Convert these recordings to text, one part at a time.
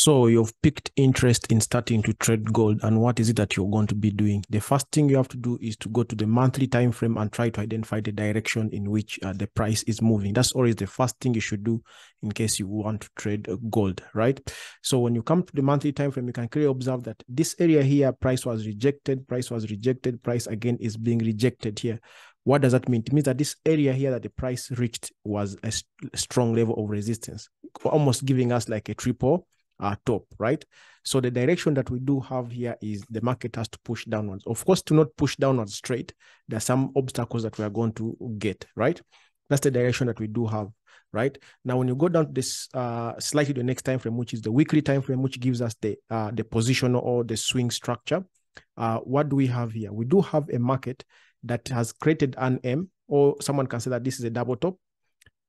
So you've picked interest in starting to trade gold, and what is it that you're going to be doing? The first thing you have to do is to go to the monthly time frame and try to identify the direction in which the price is moving. That's always the first thing you should do in case you want to trade gold, right? So when you come to the monthly time frame, you can clearly observe that this area here, price was rejected, price again is being rejected here. What does that mean? It means that this area here that the price reached was a strong level of resistance, almost giving us like a triple top, right? So the direction that we do have here is the market has to push downwards. Of course, to not push downwards straight, there are some obstacles that we are going to get, right? That's the direction that we do have, right? Now, when you go down to this slightly the next time frame, which is the weekly time frame, which gives us the position or the swing structure, what do we have here? We do have a market that has created an M, or someone can say that this is a double top,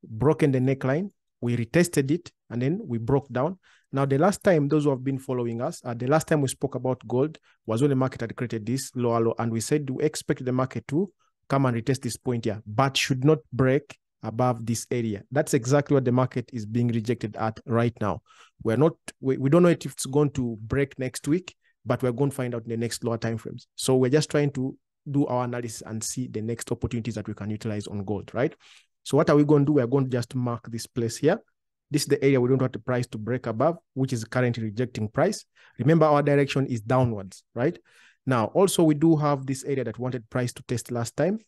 broken the neckline, we retested it, and then we broke down. Now, the last time, those who have been following us, the last time we spoke about gold was when the market had created this lower low, and we said we expect the market to come and retest this point here, but should not break above this area. That's exactly what the market is being rejected at right now. We don't know if it's going to break next week, but we're going to find out in the next lower time frames. So we're just trying to do our analysis and see the next opportunities that we can utilize on gold, right? So what are we going to do? We're going to just mark this place here. This is the area we don't want the price to break above, which is currently rejecting price. Remember, our direction is downwards, right? Now, also, we do have this area that wanted price to test last time,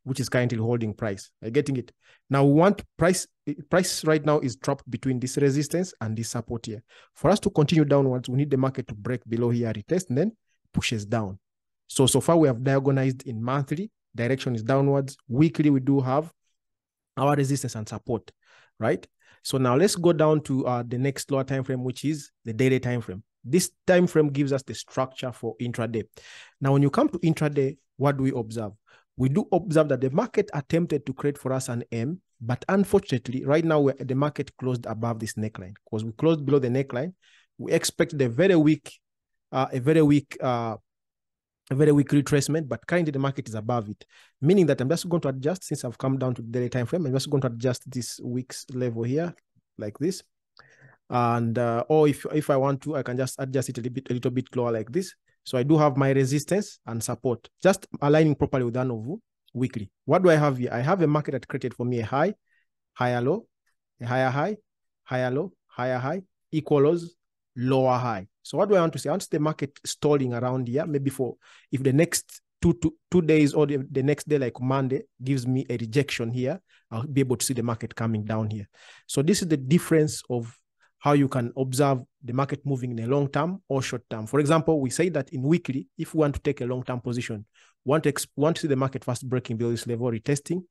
which is currently holding price. Are you getting it? Now, we want price right now is trapped between this resistance and this support here. For us to continue downwards, we need the market to break below here, retest, and then pushes down. So far, we have diagonized in monthly. Direction is downwards. Weekly, we do have our resistance and support, right? So now let's go down to the next lower time frame, which is the daily time frame. This time frame gives us the structure for intraday. Now, when you come to intraday, what do we observe? We do observe that the market attempted to create for us an M, but unfortunately, right now the market closed above this neckline. Because we closed below the neckline, we expect a very weak retracement, but currently the market is above it, meaning that I'm just going to adjust. Since I've come down to the daily time frame, I'm just going to adjust this week's level here like this, and or if I want to, I can just adjust it a little bit lower like this. So I do have my resistance and support, just aligning properly with Anovu weekly. What do I have here? I have a market that created for me a high, higher low, a higher high, higher low, higher high, equal lows, lower high. So what do I want to say? I want to see the market stalling around here, maybe if the next two days or the next day, like Monday, gives me a rejection here, I'll be able to see the market coming down here. So this is the difference of how you can observe the market moving in a long term or short term. For example, we say that in weekly, if we want to take a long-term position, want to see the market first breaking below this level, retesting,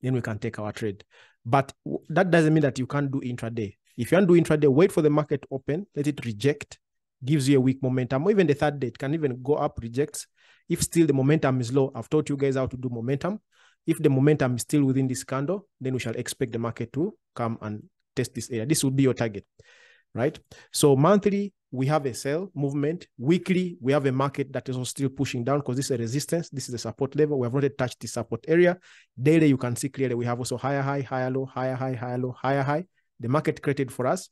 then we can take our trade. But that doesn't mean that you can't do intraday. If you want to do intraday, wait for the market to open, let it reject, gives you a weak momentum, or even the third day, it can even go up, rejects. If still the momentum is low, I've taught you guys how to do momentum. If the momentum is still within this candle, then we shall expect the market to come and test this area. This would be your target, right? So monthly, we have a sell movement. Weekly, we have a market that is still pushing down because this is a resistance. This is a support level. We have already touched the support area. Daily, you can see clearly we have also higher high, higher low, higher high, higher low, higher high. The market created for us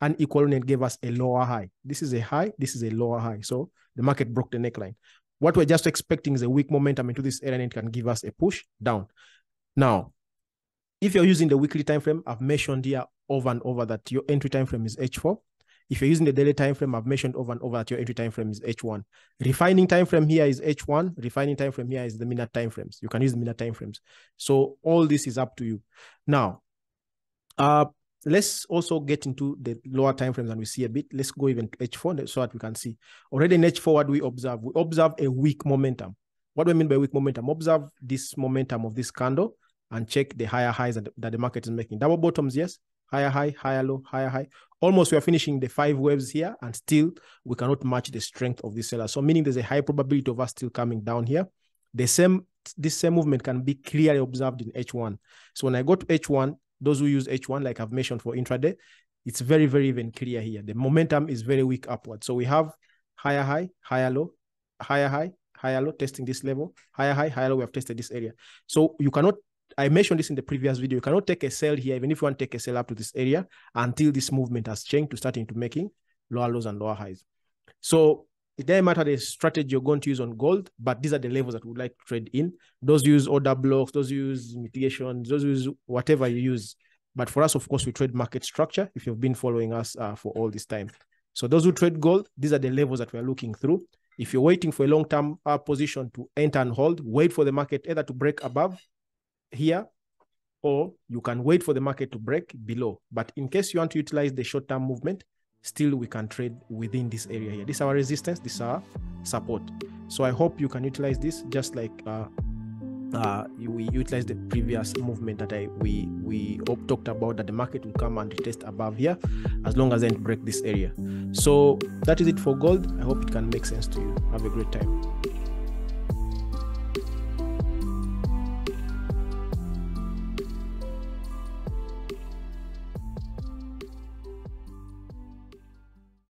an equal and gave us a lower high. This is a high, this is a lower high. So the market broke the neckline. What we're just expecting is a weak momentum into this area, and it can give us a push down. Now, if you're using the weekly time frame, I've mentioned here over and over that your entry time frame is H4. If you're using the daily time frame, I've mentioned over and over that your entry time frame is H1. Refining time frame here is H1. Refining time frame here is the minute time frames. You can use the minute time frames. So all this is up to you. Now, let's also get into the lower time frames and we see a bit. Let's go even to H4 so that we can see. Already in H4, what do we observe? We observe a weak momentum. What do I mean by weak momentum? Observe this momentum of this candle and check the higher highs that the market is making. Double bottoms, yes. Higher high, higher low, higher high. Almost we are finishing the 5 waves here, and still we cannot match the strength of this seller. So meaning there's a high probability of us still coming down here. This same movement can be clearly observed in H1. So when I go to H1, those who use H1, like I've mentioned for intraday, it's very, very even clear here. The momentum is very weak upward. So we have higher high, higher low, higher high, higher low, testing this level, higher high, higher low, we have tested this area. So you cannot, I mentioned this in the previous video, you cannot take a sell here, even if you want to take a sell up to this area, until this movement has changed to starting to making lower lows and lower highs. So it doesn't matter the strategy you're going to use on gold, but these are the levels that we would like to trade in. Those use order blocks, those use mitigations, those use whatever you use. But for us, of course, we trade market structure if you've been following us for all this time. So those who trade gold, these are the levels that we're looking through. If you're waiting for a long-term position to enter and hold, wait for the market either to break above here, or you can wait for the market to break below. But in case you want to utilize the short-term movement, still we can trade within this area here. This is our resistance, this is our support. So I hope you can utilize this just like we utilized the previous movement that we talked about, that the market will come and test above here as long as they break this area. So that is it for gold. I hope it can make sense to you. Have a great time.